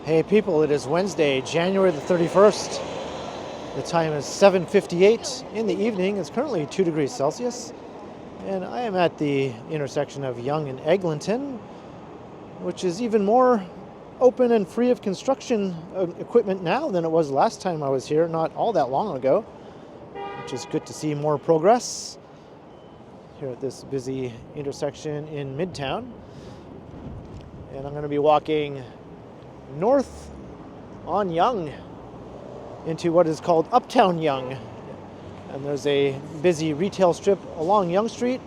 Hey people, it is Wednesday, January the 31st. The time is 7:58 in the evening. It's currently 2 degrees Celsius. And I am at the intersection of Yonge and Eglinton, which is even more open and free of construction equipment now than it was last time I was here, not all that long ago, which is good to see more progress here at this busy intersection in Midtown. And I'm going to be walking north on Yonge into what is called Uptown Yonge. And there's a busy retail strip along Yonge Street,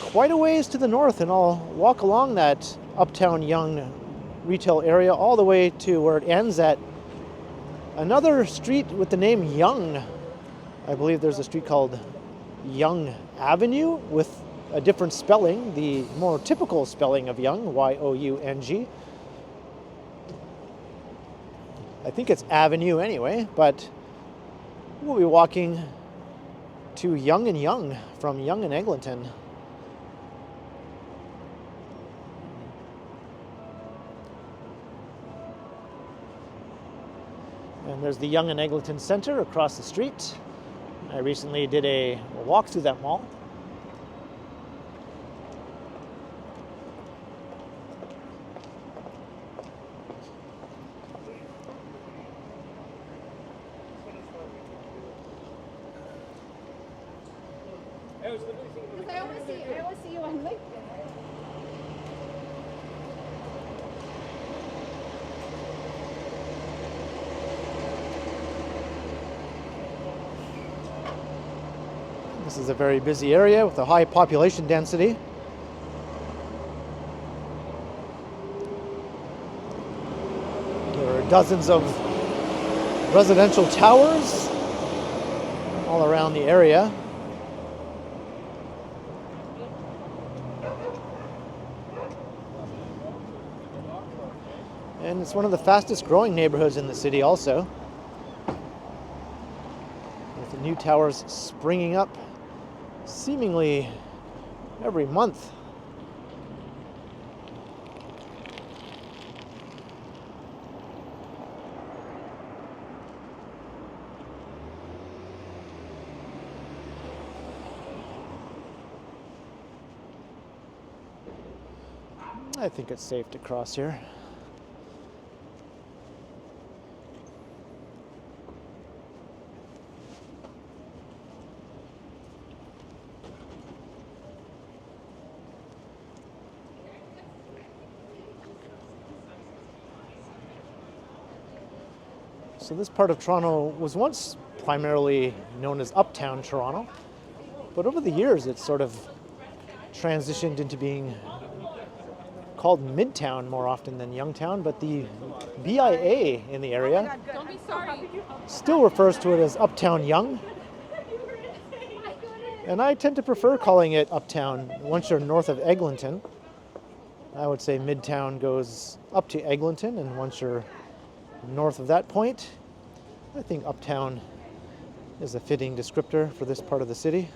quite a ways to the north, and I'll walk along that Uptown Yonge retail area all the way to where it ends at another street with the name Yonge. I believe there's a street called Yonge Avenue with a different spelling, the more typical spelling of Yonge, Y-O-U-N-G. I think it's Avenue anyway, but we'll be walking to Yonge and Yonge from Yonge and Eglinton. And there's the Yonge and Eglinton Center across the street. I recently did a walk through that mall. I always see you on LinkedIn. This is a very busy area with a high population density. There are dozens of residential towers all around the area. And it's one of the fastest growing neighborhoods in the city also, with the new towers springing up seemingly every month. I think it's safe to cross here. So this part of Toronto was once primarily known as Uptown Toronto, but over the years it's sort of transitioned into being called Midtown more often than Youngtown, but the BIA in the area still refers to it as Uptown Yonge. And I tend to prefer calling it Uptown once you're north of Eglinton. I would say Midtown goes up to Eglinton, and once you're north of that point, I think Uptown is a fitting descriptor for this part of the city.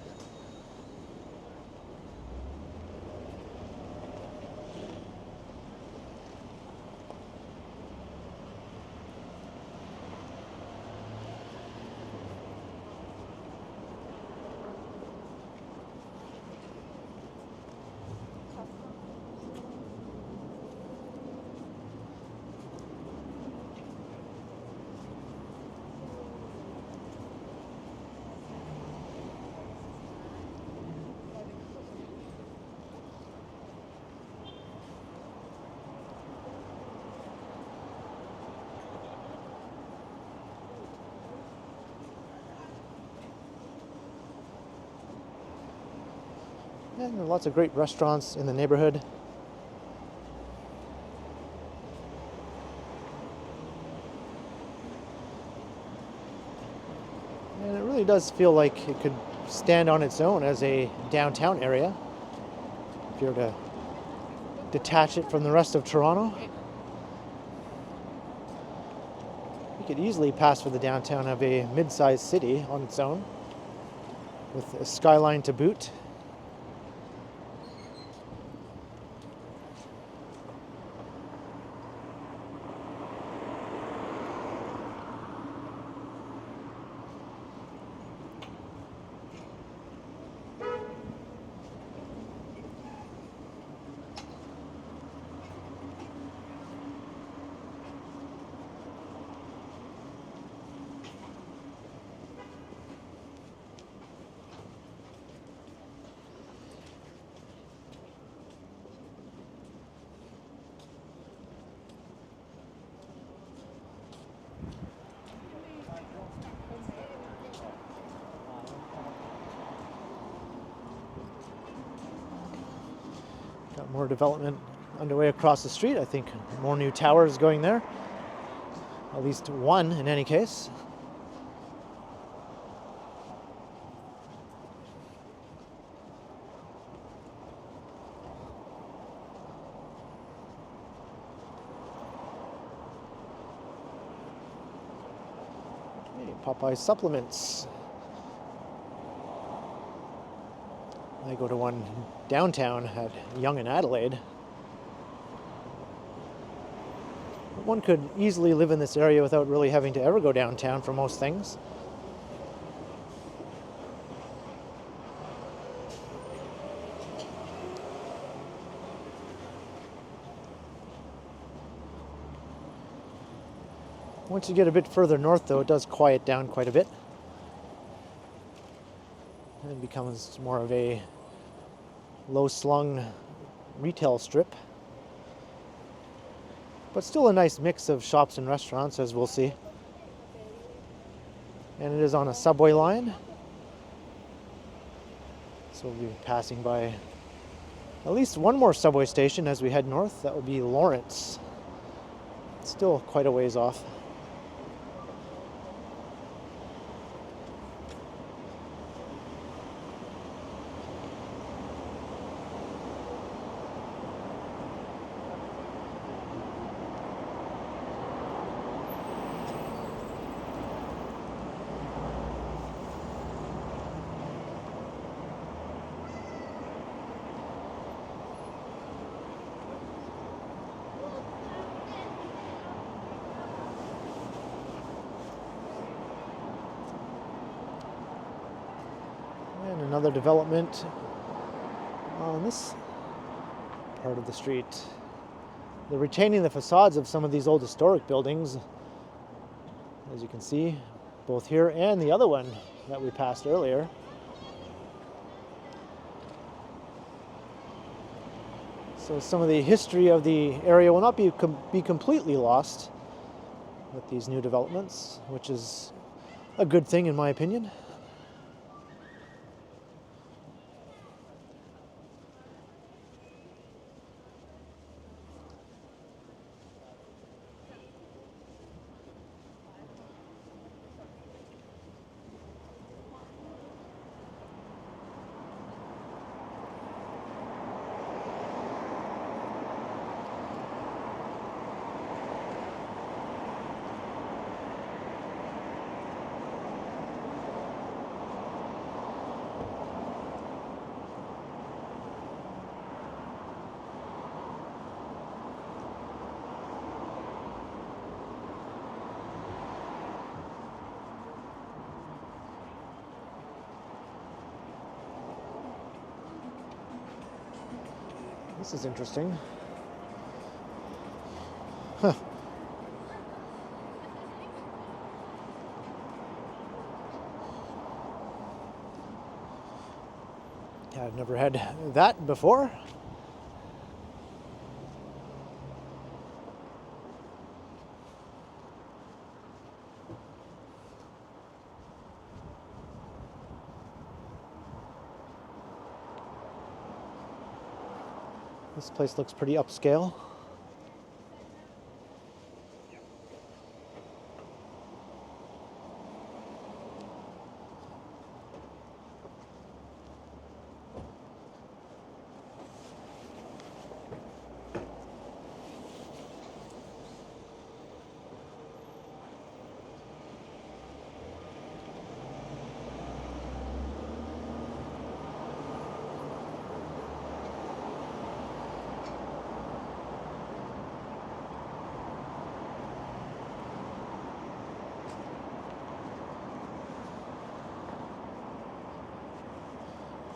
And there are lots of great restaurants in the neighborhood. And it really does feel like it could stand on its own as a downtown area, if you were to detach it from the rest of Toronto. You could easily pass for the downtown of a mid-sized city on its own, with a skyline to boot. Got more development underway across the street. I think more new towers going there. At least one in any case. Hey, Popeye supplements. I go to one downtown at Yonge and Adelaide. One could easily live in this area without really having to ever go downtown for most things. Once you get a bit further north, though, it does quiet down quite a bit. And it becomes more of a low-slung retail strip. But still a nice mix of shops and restaurants, as we'll see. And it is on a subway line. So we'll be passing by at least one more subway station as we head north. That will be Lawrence. Still quite a ways off. And another development on this part of the street. They're retaining the facades of some of these old historic buildings, as you can see, both here and the other one that we passed earlier. So some of the history of the area will not be completely lost with these new developments, which is a good thing in my opinion. This is interesting. Huh. Yeah, I've never had that before. This place looks pretty upscale.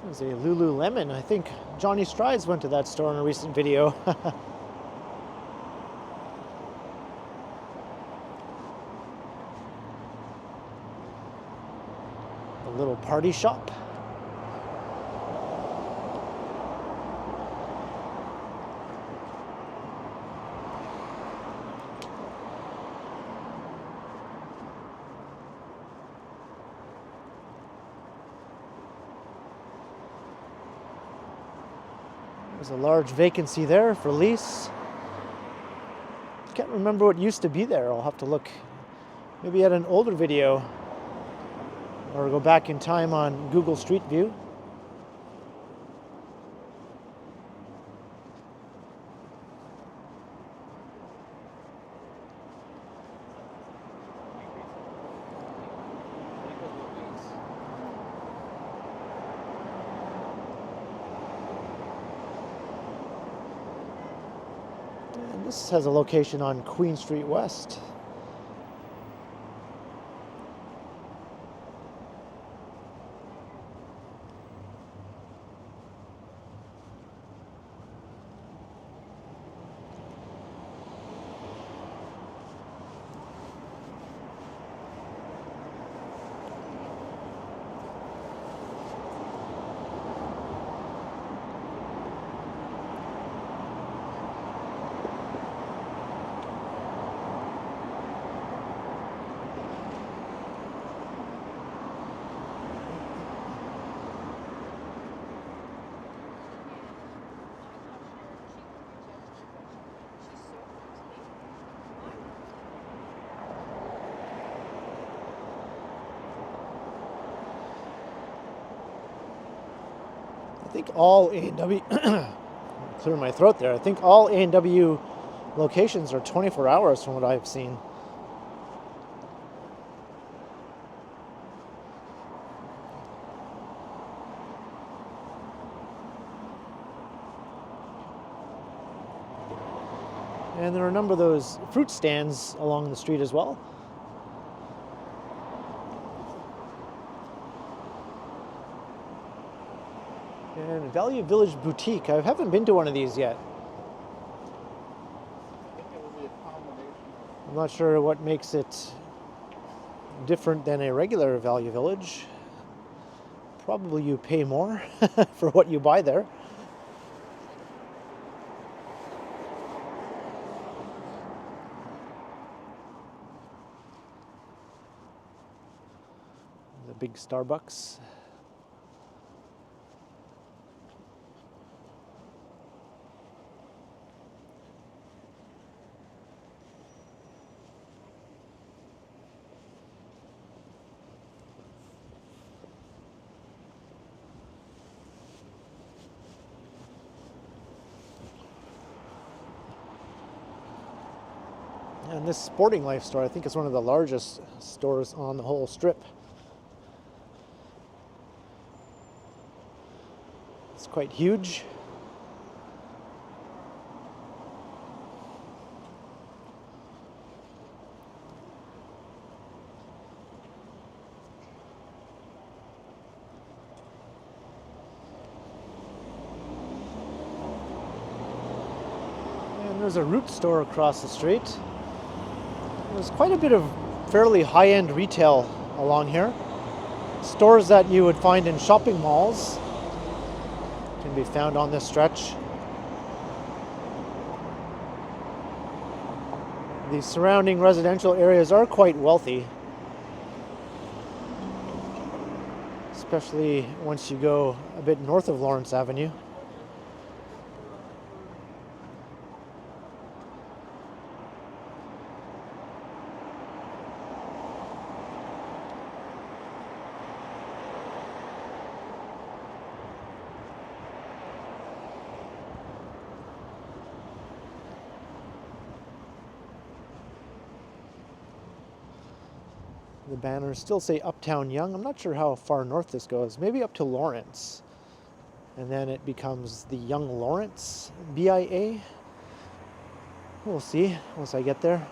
There's a Lululemon. I think Johnny Strides went to that store in a recent video. A little party shop. There's a large vacancy there for lease. Can't remember what used to be there. I'll have to look maybe at an older video or go back in time on Google Street View. And this has a location on Queen Street West. I think all A&W, clear my throat there, I think all A&W locations are 24 hours from what I've seen. And there are a number of those fruit stands along the street as well. And Value Village Boutique. I haven't been to one of these yet. I'm not sure what makes it different than a regular Value Village. Probably you pay more for what you buy there. The big Starbucks. And this Sporting Life store, I think, is one of the largest stores on the whole strip. It's quite huge. And there's a Root store across the street. There's quite a bit of fairly high-end retail along here. Stores that you would find in shopping malls can be found on this stretch. The surrounding residential areas are quite wealthy, especially once you go a bit north of Lawrence Avenue. The banners still say Uptown Yonge. I'm not sure how far north this goes. Maybe up to Lawrence. And then it becomes the Yonge Lawrence BIA. We'll see once I get there.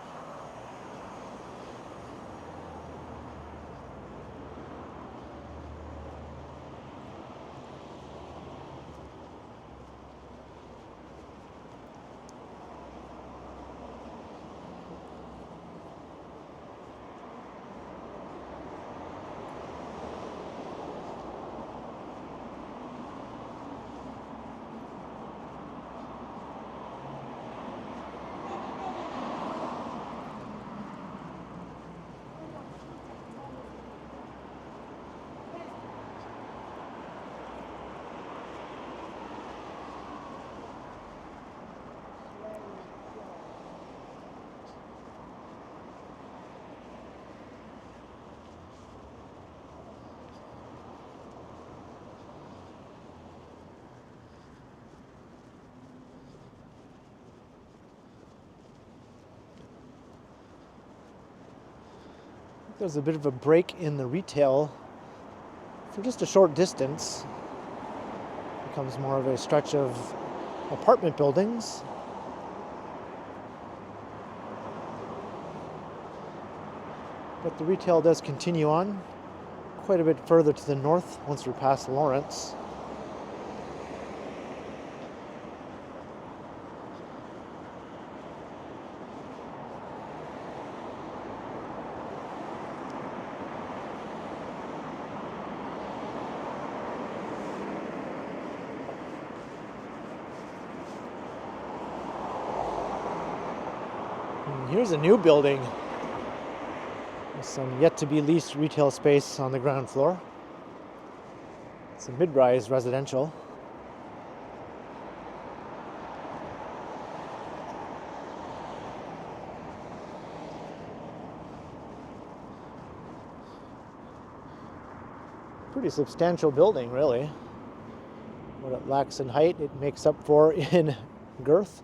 there's a bit of a break in the retail for just a short distance. It becomes more of a stretch of apartment buildings. But the retail does continue on quite a bit further to the north once we're past Lawrence. And here's a new building. Some yet-to-be leased retail space on the ground floor. It's a mid-rise residential. Pretty substantial building, really. What it lacks in height, it makes up for in girth.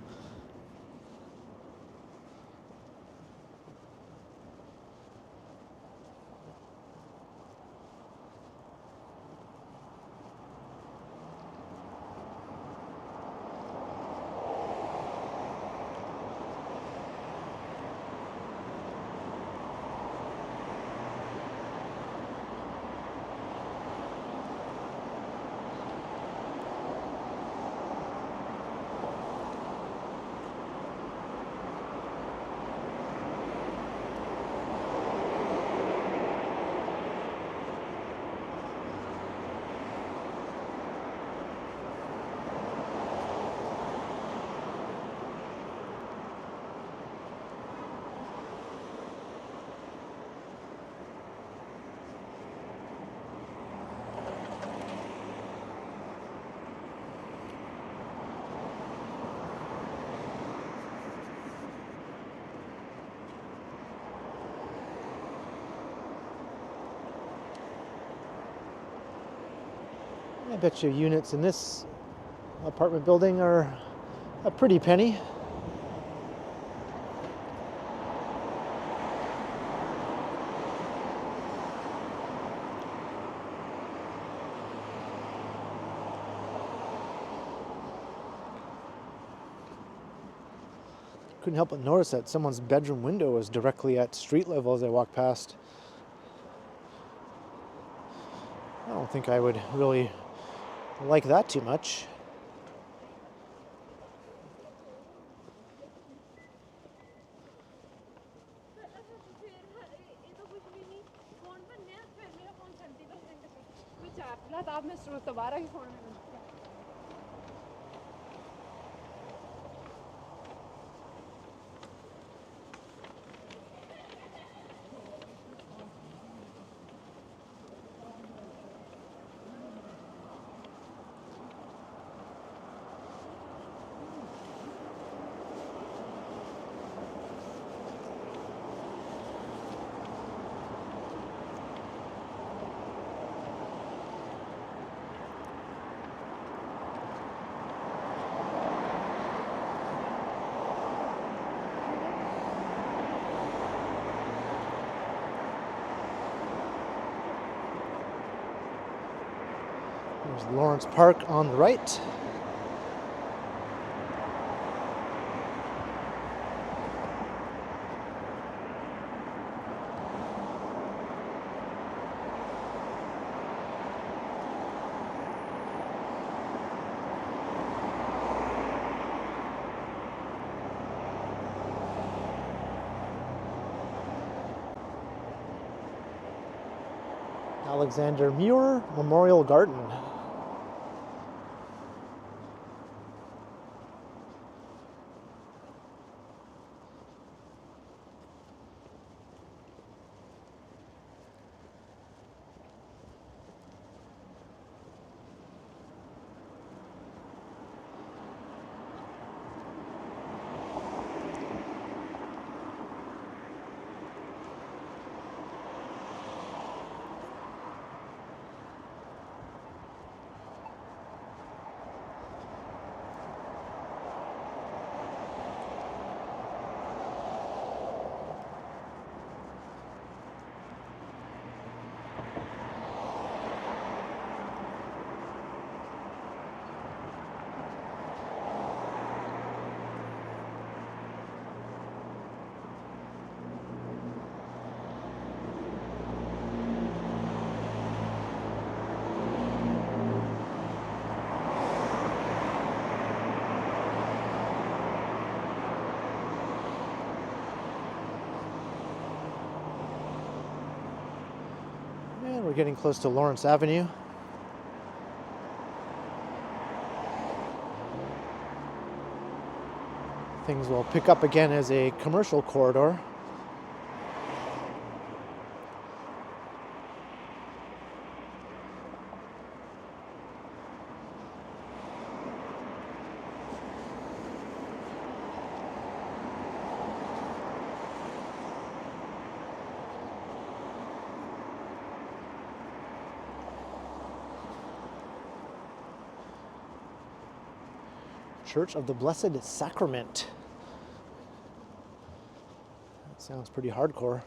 I bet you units in this apartment building are a pretty penny. Couldn't help but notice that someone's bedroom window was directly at street level as I walked past. I don't think I would really like that too much. There's Lawrence Park on the right. Alexander Muir Memorial Garden. We're getting close to Lawrence Avenue. Things will pick up again as a commercial corridor. Church of the Blessed Sacrament. That sounds pretty hardcore.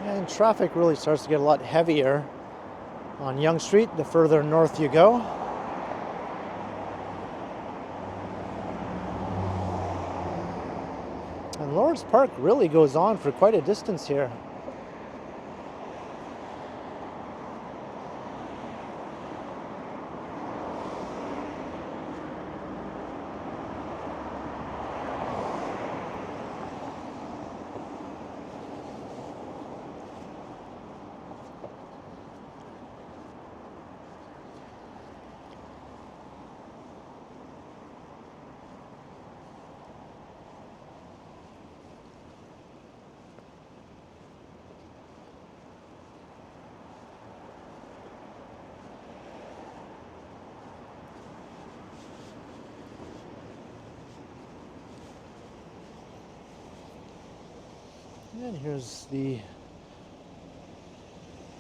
And traffic really starts to get a lot heavier on Yonge Street the further north you go. And Lawrence Park really goes on for quite a distance here. And here's the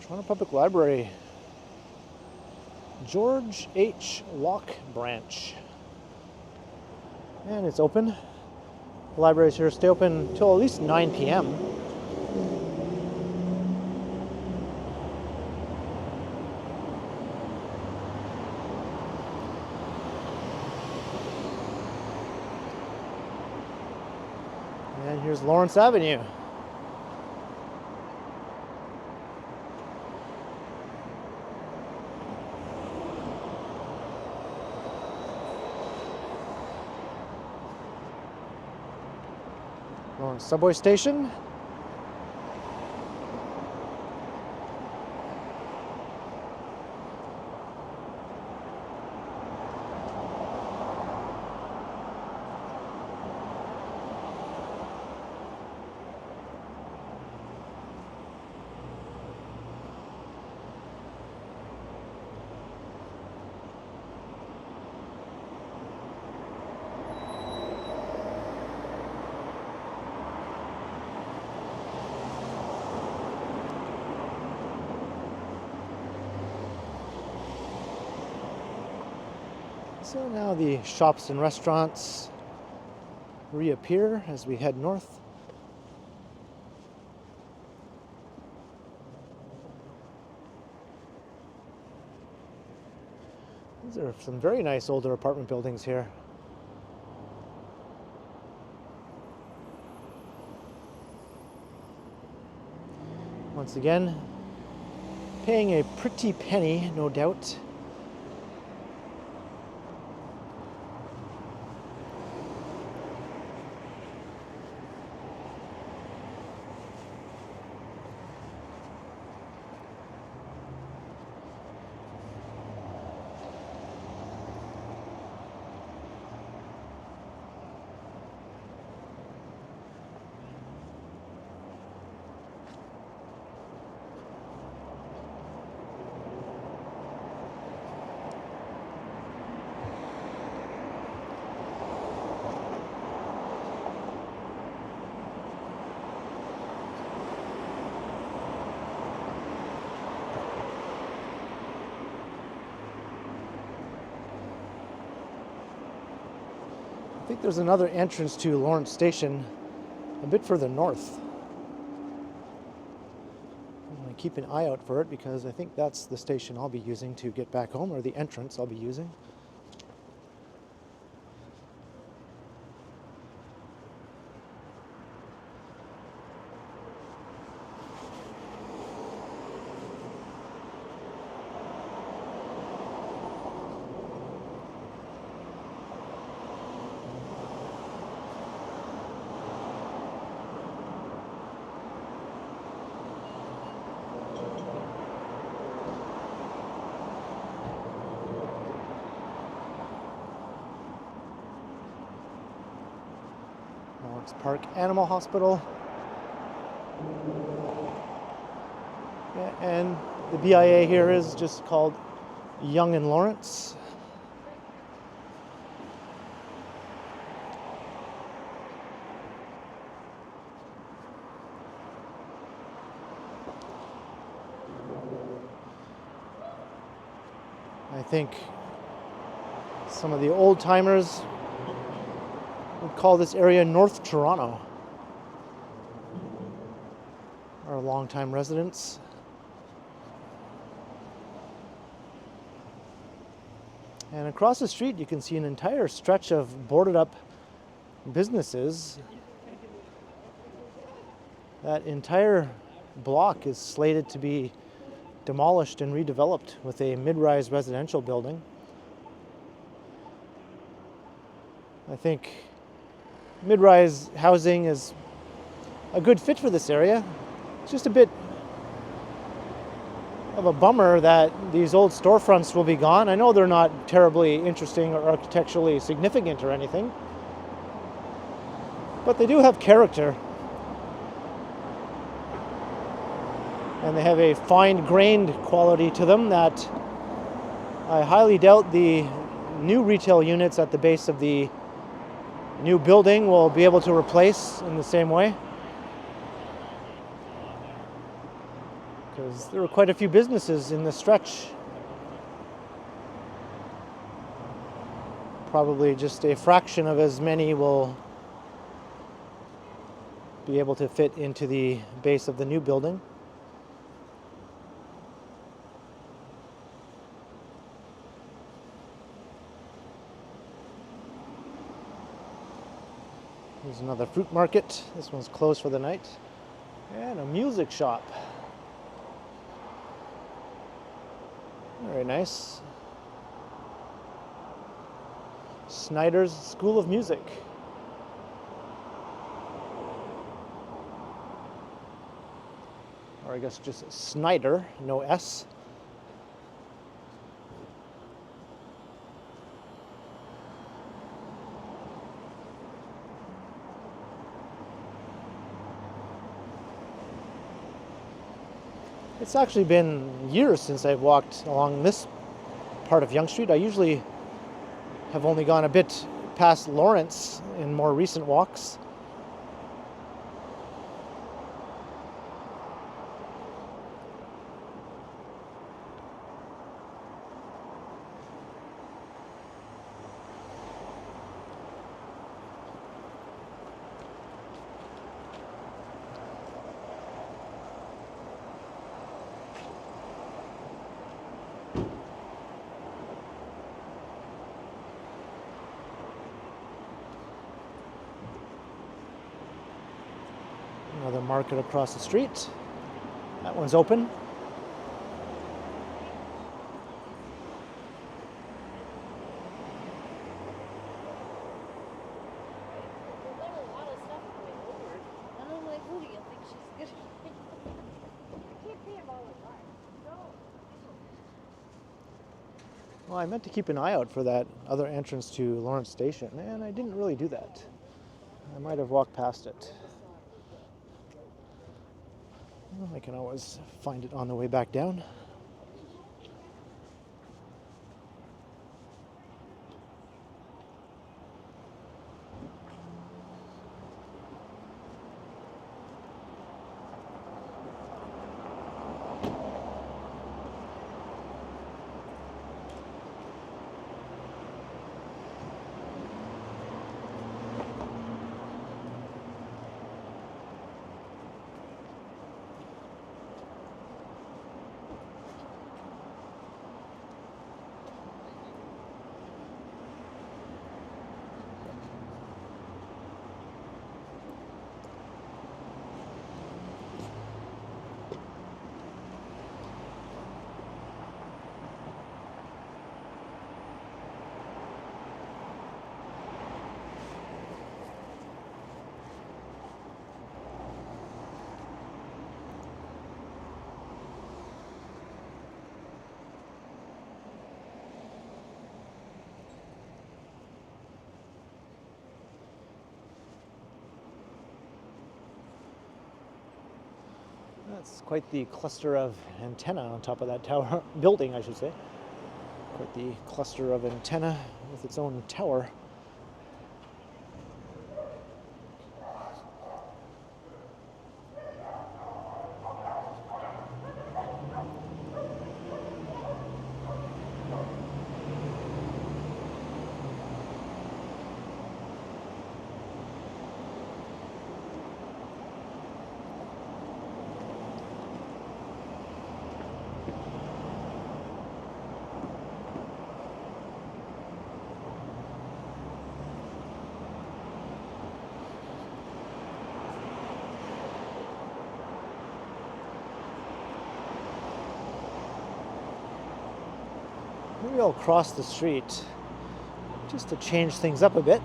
Toronto Public Library, George H. Locke branch. And it's open. The libraries here stay open until at least 9 p.m. And here's Lawrence Avenue. Lawrence subway station. So now the shops and restaurants reappear as we head north. These are some very nice older apartment buildings here. Once again, paying a pretty penny, no doubt. I think there's another entrance to Lawrence Station a bit further north. I'm going to keep an eye out for it because I think that's the station I'll be using to get back home, or the entrance I'll be using. Lawrence Park Animal Hospital. Yeah, and the BIA here is just called Yonge and Lawrence. I think some of the old timers would call this area North Toronto, our longtime residents. And across the street you can see an entire stretch of boarded up businesses. That entire block is slated to be demolished and redeveloped with a mid-rise residential building. I think mid-rise housing is a good fit for this area. It's just a bit of a bummer that these old storefronts will be gone. I know they're not terribly interesting or architecturally significant or anything, but they do have character. And they have a fine-grained quality to them that I highly doubt the new retail units at the base of the new building will be able to replace in the same way. Because there are quite a few businesses in this stretch. Probably just a fraction of as many will be able to fit into the base of the new building. There's another fruit market. This one's closed for the night. And a music shop. Very nice. Snyder's School of Music. Or I guess just Snyder, no S. It's actually been years since I've walked along this part of Yonge Street. I usually have only gone a bit past Lawrence in more recent walks. Another market across the street. That one's open. Well, I meant to keep an eye out for that other entrance to Lawrence Station, and I didn't really do that. I might have walked past it. Well, I can always find it on the way back down. That's quite the cluster of antenna on top of that tower building, I should say. Quite the cluster of antenna with its own tower. Maybe I'll cross the street just to change things up a bit.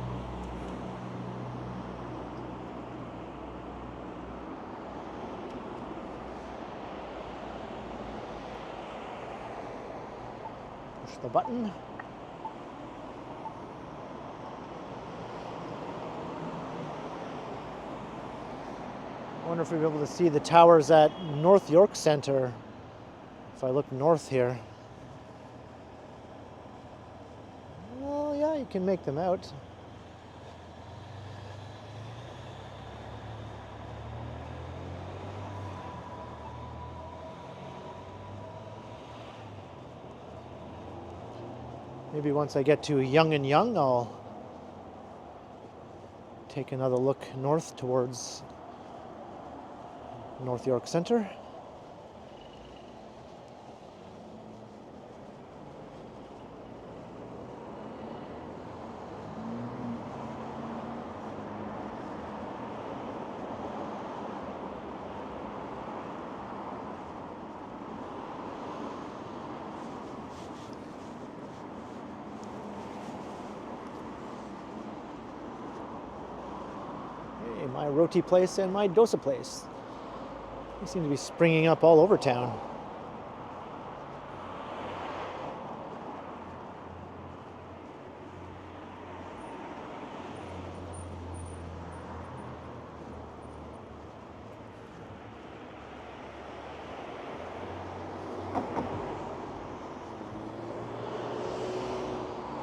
Push the button. I wonder if we'll be able to see the towers at North York Centre if I look north here. Well, yeah, you can make them out. Maybe once I get to Yonge and Yonge, I'll take another look north towards North York Centre. My roti place and my dosa place. They seem to be springing up all over town.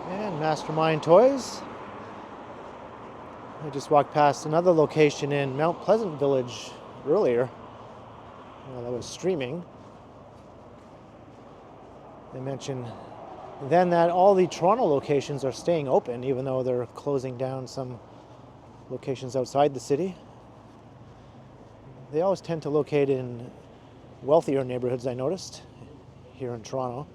And Mastermind Toys. I just walked past another location in Mount Pleasant Village earlier while I was streaming. They mentioned then that all the Toronto locations are staying open, even though they're closing down some locations outside the city. They always tend to locate in wealthier neighborhoods, I noticed, here in Toronto.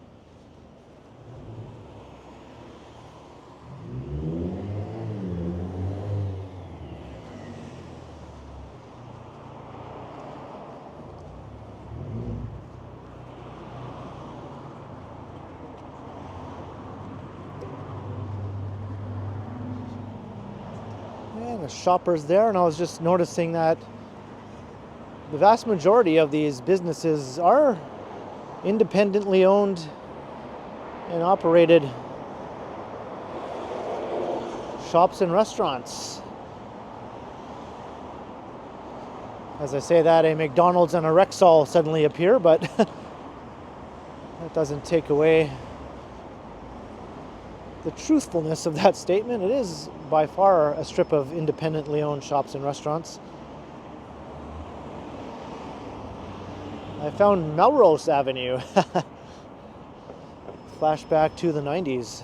The shoppers there, and I was just noticing that the vast majority of these businesses are independently owned and operated shops and restaurants. As I say that, a McDonald's and a Rexall suddenly appear, but that doesn't take away the truthfulness of that statement. It is by far a strip of independently owned shops and restaurants. I found Melrose Avenue. Flashback to the 90s.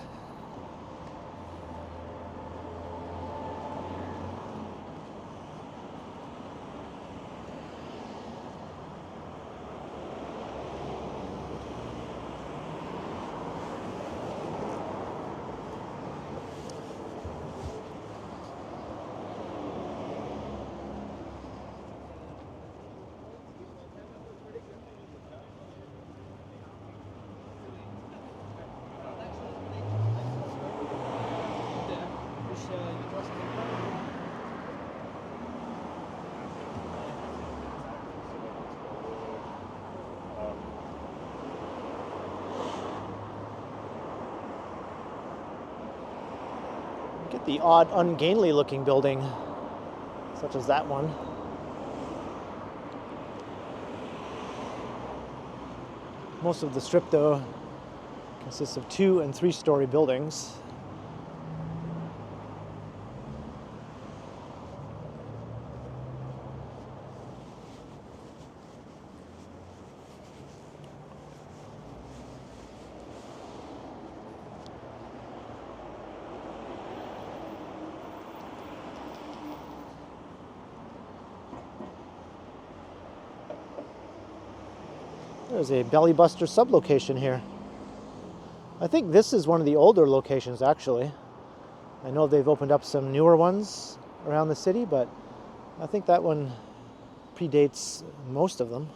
Get the odd, ungainly looking building, such as that one. Most of the strip, though, consists of 2- and 3-story buildings. There's a Belly Buster sub-location here. I think this is one of the older locations, actually. I know they've opened up some newer ones around the city, but I think that one predates most of them.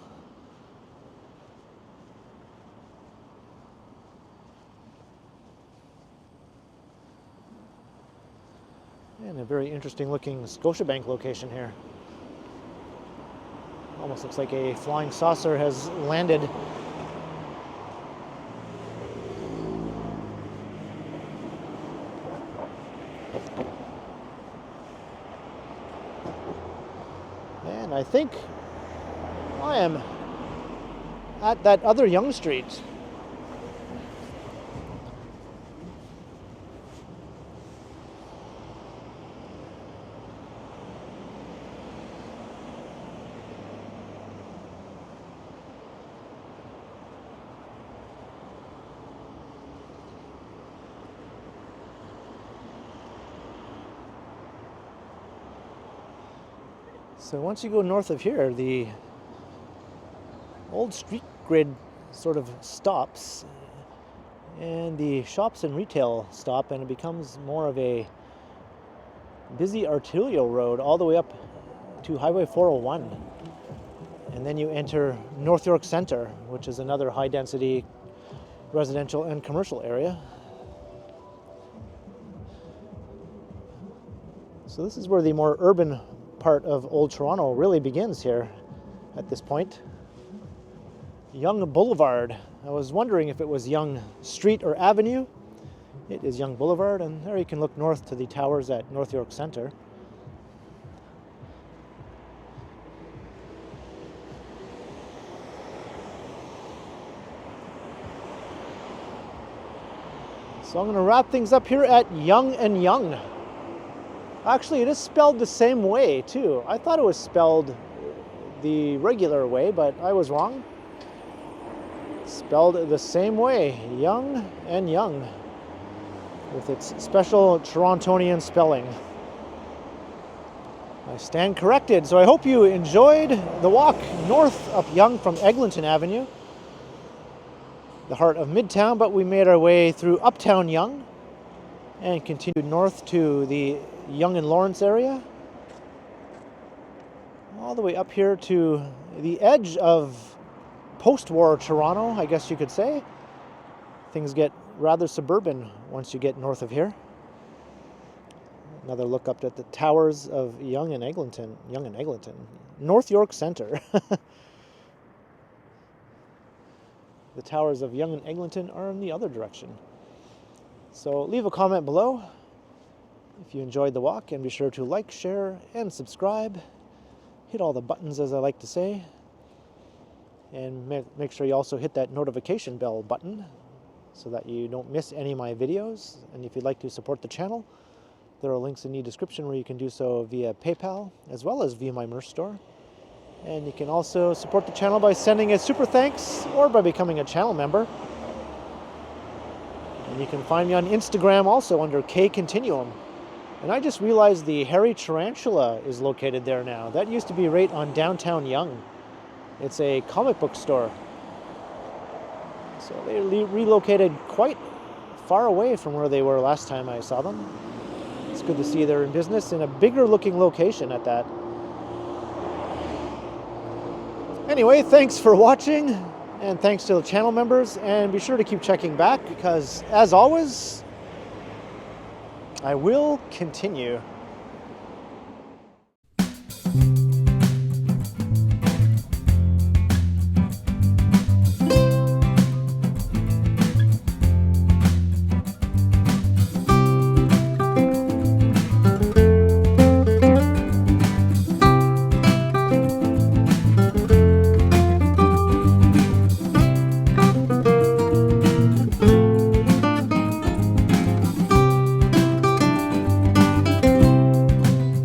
And a very interesting looking Scotiabank location here. Almost looks like a flying saucer has landed. And I think I am at that other Yonge Street. So once you go north of here, the old street grid sort of stops, and the shops and retail stop, and it becomes more of a busy arterial road all the way up to Highway 401. And then you enter North York Centre, which is another high-density residential and commercial area. So this is where the more urban part of Old Toronto really begins here at this point. Yonge Boulevard. I was wondering if it was Yonge Street or Avenue. It is Yonge Boulevard, and there you can look north to the towers at North York Centre. So I'm going to wrap things up here at Yonge and Yonge. Actually, it is spelled the same way, too. I thought it was spelled the regular way, but I was wrong. It's spelled the same way, Yonge and Yonge, with its special Torontonian spelling. I stand corrected, so I hope you enjoyed the walk north up Yonge from Eglinton Avenue, the heart of Midtown, but we made our way through Uptown Yonge and continued north to the Yonge and Lawrence area, all the way up here to the edge of post-war Toronto, I guess you could say. Things get rather suburban once you get north of here. Another look up at the towers of Yonge and Eglinton. North York Centre. The towers of Yonge and Eglinton are in the other direction. So leave a comment below if you enjoyed the walk, and be sure to like, share, and subscribe. Hit all the buttons, as I like to say. And make sure you also hit that notification bell button so that you don't miss any of my videos. And if you'd like to support the channel, there are links in the description where you can do so via PayPal, as well as via my merch store. And you can also support the channel by sending a super thanks or by becoming a channel member. And you can find me on Instagram also under KContinuum. And I just realized the Hairy Tarantula is located there now. That used to be right on downtown Yonge. It's a comic book store. So they relocated quite far away from where they were last time I saw them. It's good to see they're in business in a bigger looking location at that. Anyway, thanks for watching, and thanks to the channel members, and be sure to keep checking back because, as always, I will continue.